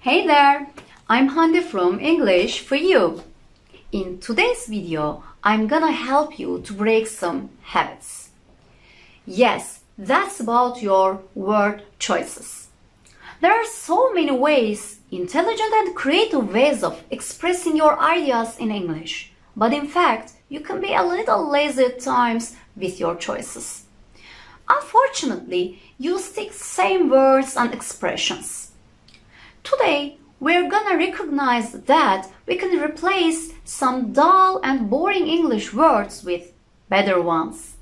Hey there, I'm Hande from English for You. In today's video, I'm gonna help you to break some habits. Yes, that's about your word choices. There are so many ways, intelligent and creative ways of expressing your ideas in English. But in fact, you can be a little lazy at times with your choices. Unfortunately, you stick same words and expressions. Today, we're gonna recognize that we can replace some dull and boring English words with better ones.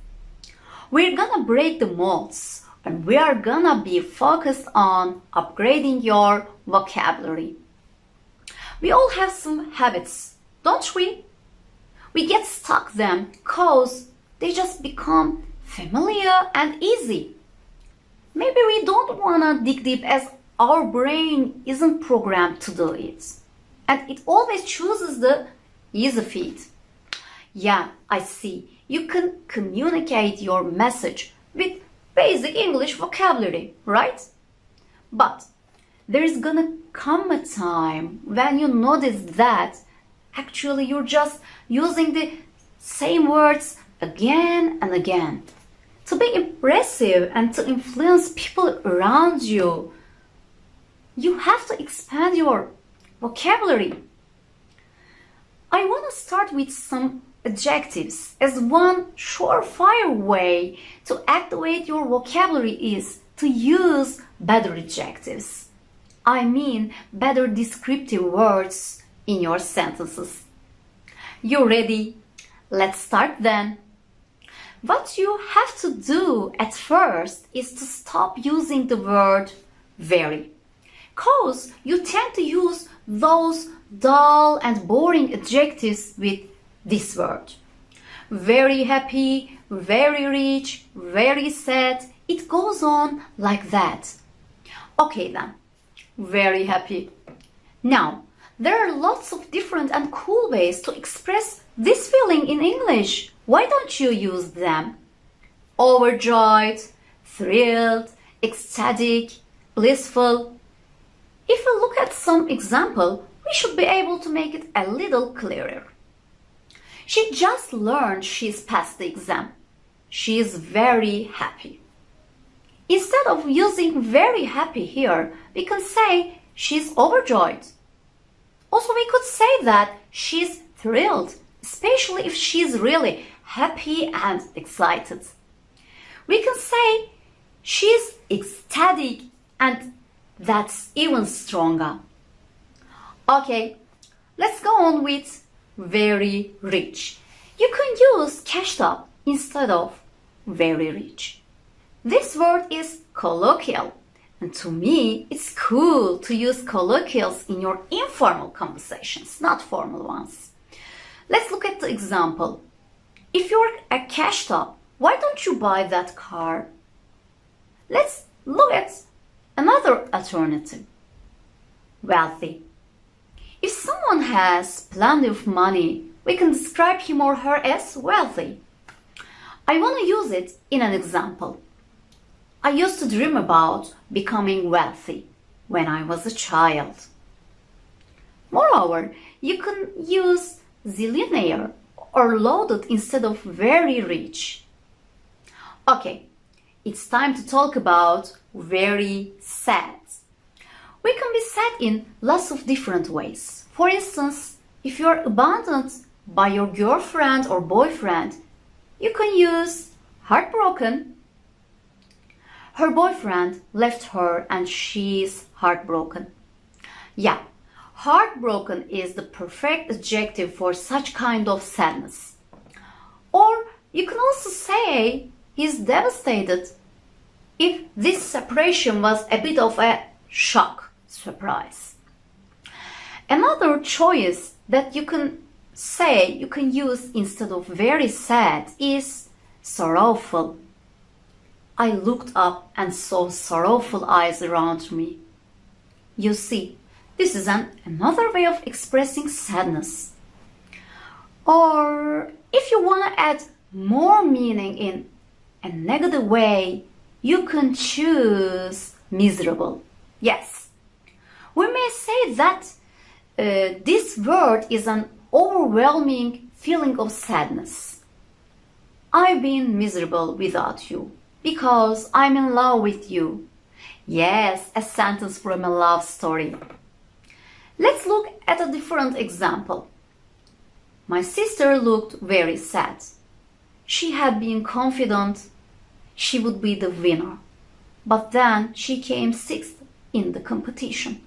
We're gonna break the molds and we are gonna be focused on upgrading your vocabulary. We all have some habits, don't we? We get stuck them cause they just become familiar and easy. Maybe we don't wanna dig deep as our brain isn't programmed to do it. And it always chooses the easy feed. Yeah, I see. You can communicate your message with basic English vocabulary, right? But there's gonna come a time when you notice that actually you're just using the same words again and again. To be impressive and to influence people around you, you have to expand your vocabulary. I want to start with some adjectives, as one surefire way to activate your vocabulary is to use better adjectives. I mean better descriptive words in your sentences. You ready? Let's start then. What you have to do at first is to stop using the word very. Cause you tend to use those dull and boring adjectives with this word. Very happy, very rich, very sad. It goes on like that. Okay then, very happy. Now, there are lots of different and cool ways to express this feeling in English. Why don't you use them? Overjoyed, thrilled, ecstatic, blissful. If we look at some example, we should be able to make it a little clearer. She just learned she's passed the exam. She is very happy. Instead of using very happy here, we can say she's overjoyed. Also, we could say that she's thrilled, especially if she's really happy and excited. We can say she's ecstatic, and that's even stronger. Okay, let's go on with very rich. You can use cashed up instead of very rich. This word is colloquial, and to me, it's cool to use colloquials in your informal conversations, not formal ones. Let's look at the example. If you're a cashed up, why don't you buy that car? Let's look at another alternative. Wealthy. If someone has plenty of money, we can describe him or her as wealthy. I want to use it in an example. I used to dream about becoming wealthy when I was a child. Moreover, you can use zillionaire or loaded instead of very rich. Okay, it's time to talk about very sad. We can be sad in lots of different ways. For instance, if you are abandoned by your girlfriend or boyfriend, you can use heartbroken. Her boyfriend left her and she's heartbroken. Yeah, heartbroken is the perfect adjective for such kind of sadness. Or you can also say he's devastated if this separation was a bit of a shock, surprise. Another choice that you can use instead of very sad is sorrowful. I looked up and saw sorrowful eyes around me. You see, this is another way of expressing sadness. Or if you want to add more meaning in a negative way, you can choose miserable. Yes, we may say say that this word is an overwhelming feeling of sadness. I've been miserable without you because I'm in love with you. Yes, a sentence from a love story. Let's look at a different example. My sister looked very sad. She had been confident she would be the winner, but then she came sixth in the competition.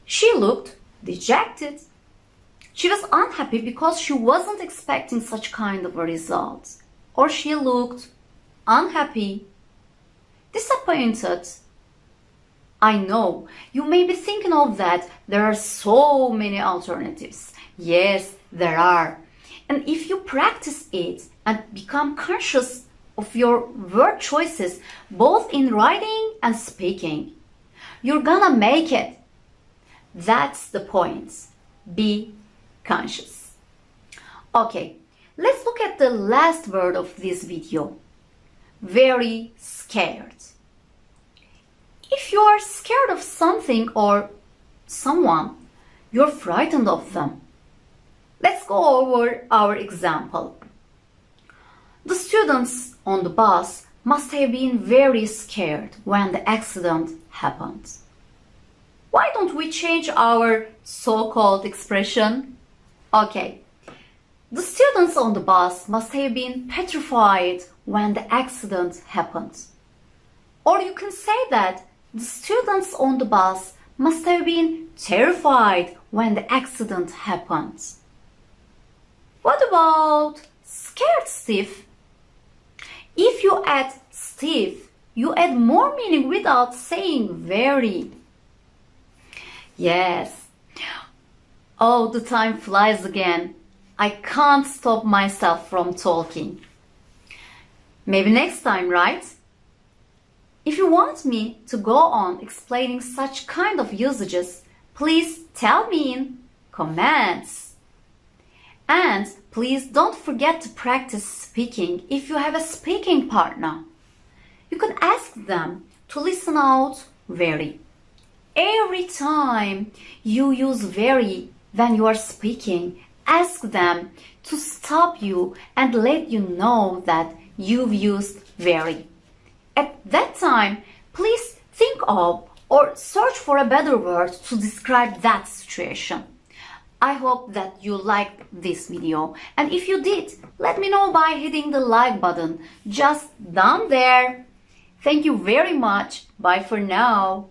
She looked dejected. She was unhappy because she wasn't expecting such kind of a result. Or she looked unhappy, disappointed. I know you may be thinking of that. There are so many alternatives. Yes, there are. And if you practice it and become conscious of your word choices, both in writing and speaking, you're gonna make it. That's the point. Be conscious. Okay, let's look at the last word of this video. Very scared. If you are scared of something or someone, you're frightened of them. Let's go over our example. The students on the bus must have been very scared when the accident happened. Why don't we change our so-called expression? Okay, the students on the bus must have been petrified when the accident happened. Or you can say that the students on the bus must have been terrified when the accident happened. What about scared stiff? If you add stiff, you add more meaning without saying very. Yes. Oh, the time flies again. I can't stop myself from talking. Maybe next time, right? If you want me to go on explaining such kind of usages, please tell me in comments. And please don't forget to practice speaking if you have a speaking partner. You can ask them to listen out very. Every time you use very when you are speaking, ask them to stop you and let you know that you've used very. At that time, please think of or search for a better word to describe that situation. I hope that you liked this video, and if you did, let me know by hitting the like button just down there. Thank you very much. Bye for now.